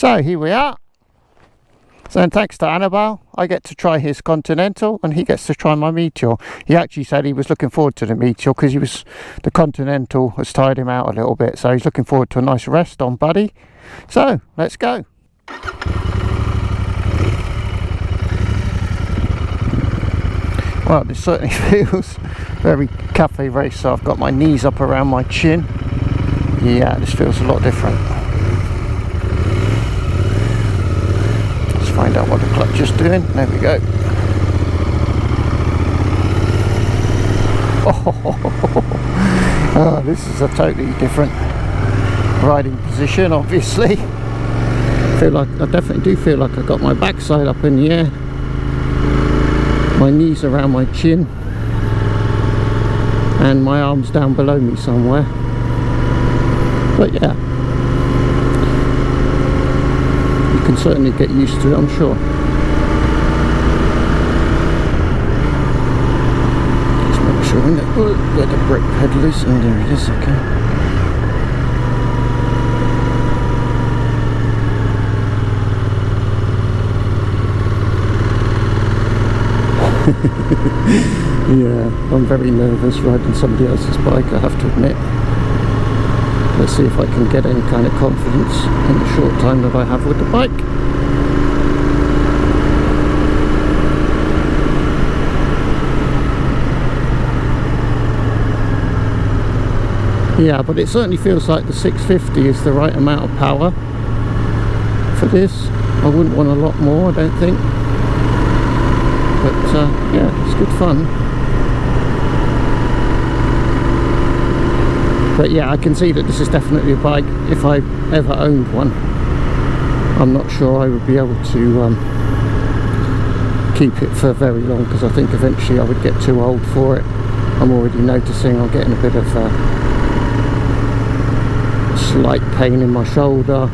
So here we are. So thanks to Anibal, I get to try his Continental and he gets to try my Meteor. He actually said he was looking forward to the Meteor because the Continental has tired him out a little bit. So he's looking forward to a nice rest on Buddy. So let's go. Well, this certainly feels very cafe race. So I've got my knees up around my chin. Yeah, this feels a lot different. Find out what the clutch is doing. There we go. Oh, this is a totally different riding position, obviously. I definitely do feel like I got my backside up in the air, my knees around my chin, and my arms down below me somewhere. But yeah, can certainly get used to it, I'm sure. Just make sure where the brake pedal is. Oh, there it is. Okay. Yeah, I'm very nervous riding somebody else's bike, I have to admit. Let's see if I can get any kind of confidence in the short time that I have with the bike. Yeah, but it certainly feels like the 650 is the right amount of power for this. I wouldn't want a lot more, I don't think. But yeah, it's good fun. But yeah, I can see that this is definitely a bike, if I ever owned one, I'm not sure I would be able to keep it for very long, because I think eventually I would get too old for it. I'm already noticing I'm getting a bit of slight pain in my shoulder.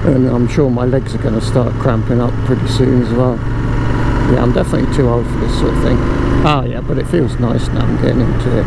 And I'm sure my legs are going to start cramping up pretty soon as well. Yeah, I'm definitely too old for this sort of thing. Oh yeah, but it feels nice now I'm getting into it.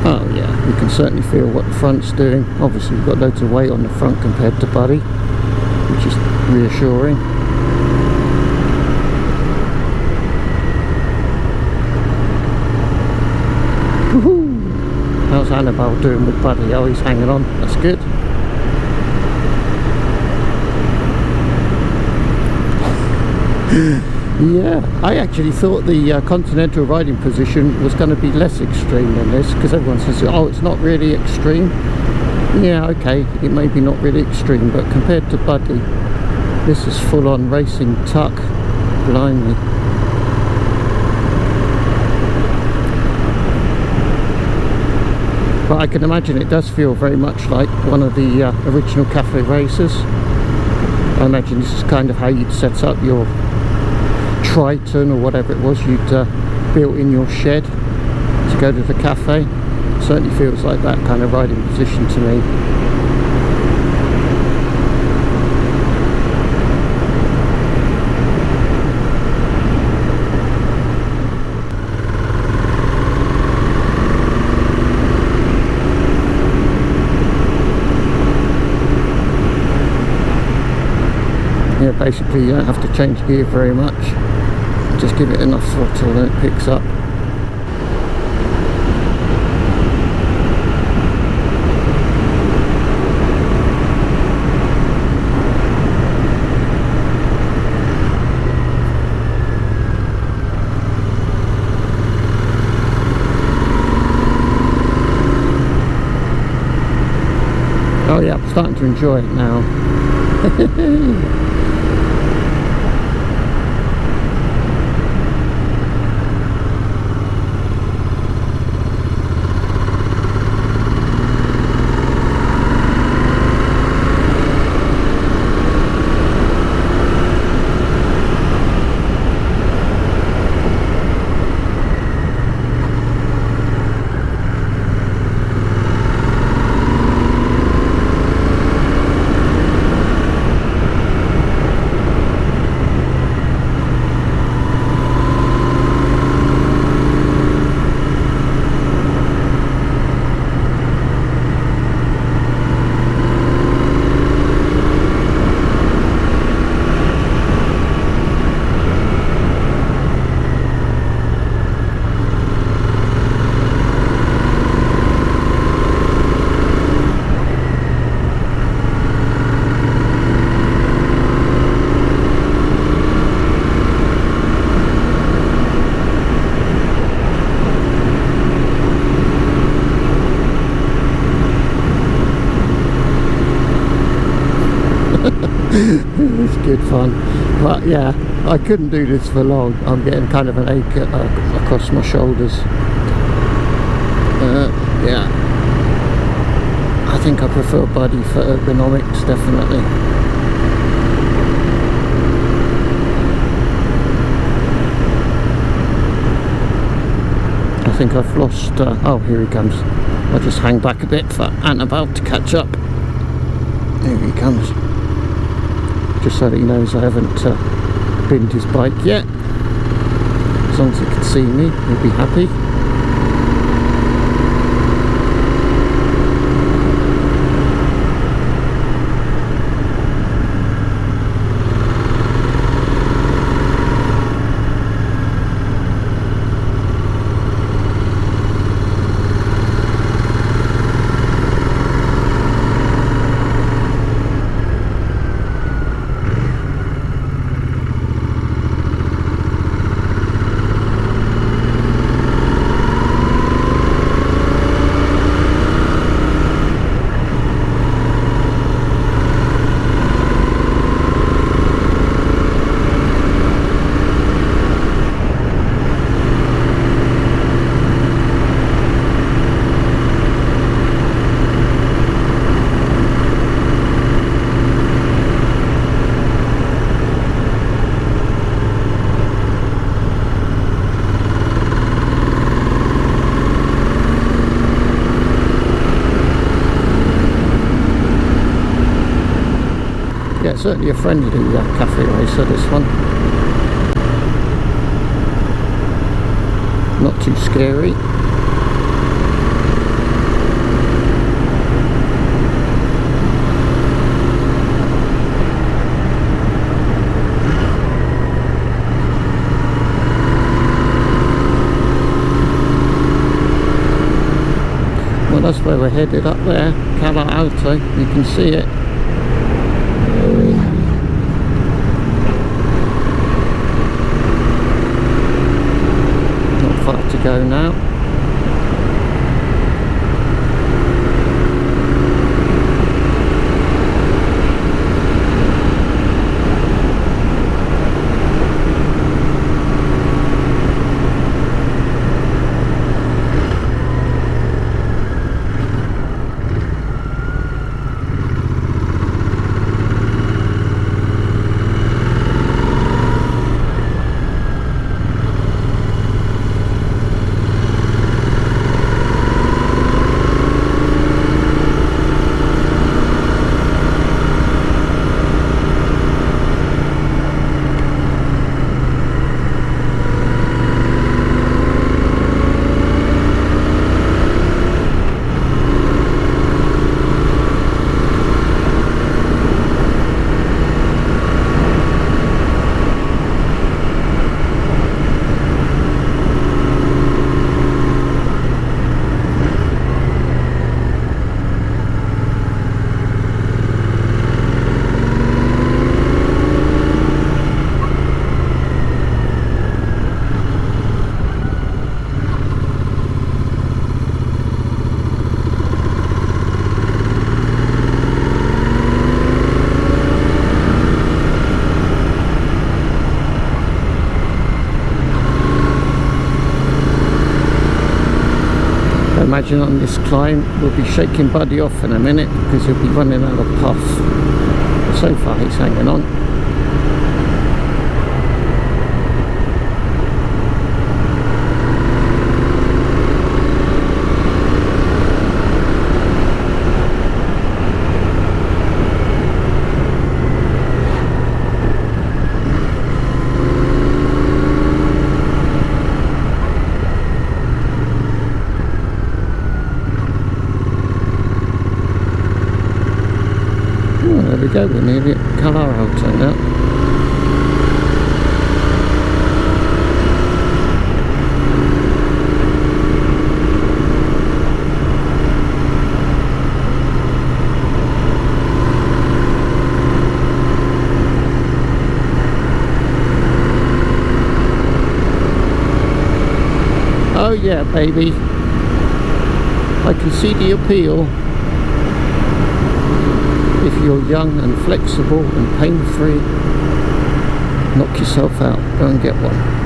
Oh yeah, you can certainly feel what the front's doing. Obviously you've got loads of weight on the front compared to Buddy, which is reassuring. Woohoo! How's Anibal doing with Buddy? Oh, he's hanging on, that's good. Yeah, I actually thought the Continental riding position was going to be less extreme than this, because everyone says, oh, it's not really extreme. Yeah, okay, it may be not really extreme, but compared to Buddy, this is full-on racing tuck. Blimey. But I can imagine it does feel very much like one of the original cafe races. I imagine this is kind of how you'd set up your Triton or whatever it was you'd built in your shed to go to the cafe. Certainly feels like that kind of riding position to me. Yeah, basically you don't have to change gear very much. Just give it enough throttle and it picks up. Oh yeah, I'm starting to enjoy it now. It's good fun, but yeah, I couldn't do this for long. I'm getting kind of an ache across my shoulders. Yeah, I think I prefer Buddy for ergonomics, definitely. I think I've lost, oh, here he comes. I'll just hang back a bit for Anibal to catch up. Here he comes. Just so that he knows I haven't binned his bike yet. As long as he can see me, he'll be happy. Yeah, certainly a friendly cafe racer, this one. Not too scary. Well, that's where we're headed, up there, Cala Alto, you can see it. To go now. Imagine on this climb we'll be shaking Buddy off in a minute because he'll be running out of puff. But so far he's hanging on. There we go, we're nearly at Cala Alto now. Oh yeah, baby. I can see the appeal. If you're young and flexible and pain-free, knock yourself out, go and get one.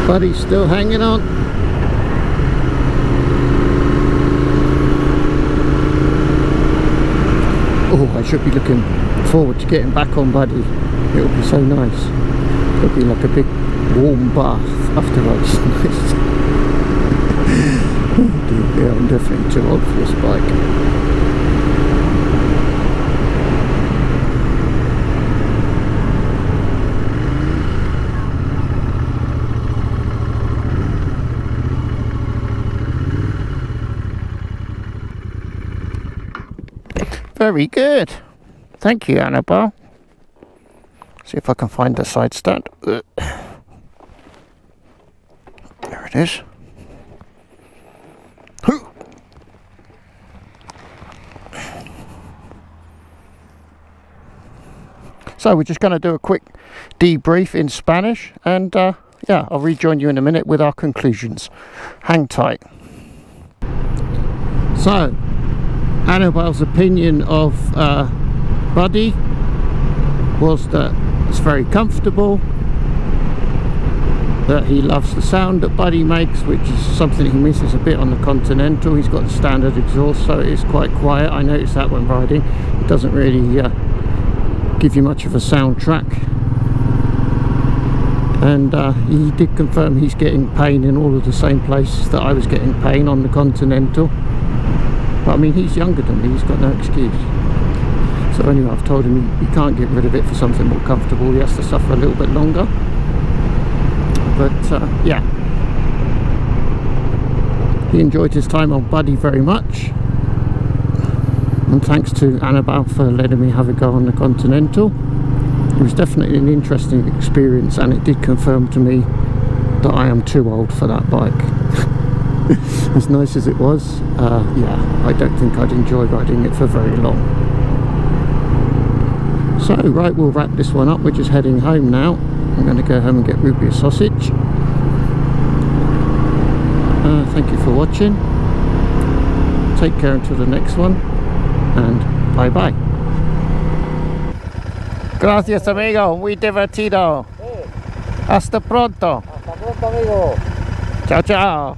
Buddy's still hanging on. Oh, I should be looking forward to getting back on Buddy. It'll be so nice. It'll be like a big warm bath after racing this. Oh dear, yeah, I'm definitely too old for this bike. Very good. Thank you, Anibal. See if I can find the side stand. There it is. So we're just going to do a quick debrief in Spanish, and yeah, I'll rejoin you in a minute with our conclusions. Hang tight. So, Anibal's opinion of Buddy was that it's very comfortable, that he loves the sound that Buddy makes, which is something he misses a bit on the Continental. He's got the standard exhaust, so it is quite quiet. I noticed that when riding. It doesn't really give you much of a soundtrack, and he did confirm he's getting pain in all of the same places that I was getting pain on the Continental. But I mean, he's younger than me, he's got no excuse. So anyway, I've told him he can't get rid of it for something more comfortable. He has to suffer a little bit longer. But yeah, he enjoyed his time on Buddy very much. And thanks to Anibal for letting me have a go on the Continental. It was definitely an interesting experience, and it did confirm to me that I am too old for that bike. As nice as it was, yeah, I don't think I'd enjoy riding it for very long. So, right, we'll wrap this one up. We're just heading home now. I'm going to go home and get root beer sausage. Thank you for watching. Take care until the next one. And bye bye. Gracias, amigo, muy divertido. Sí. Hasta pronto. Hasta pronto, amigo. Chao, chao.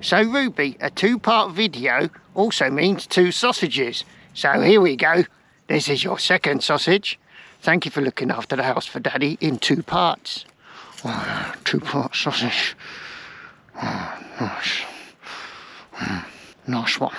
So Ruby, a two-part video also means two sausages. So here we go. This is your second sausage. Thank you for looking after the house for Daddy in two parts. Oh, two-part sausage. Oh, nice. Nice one.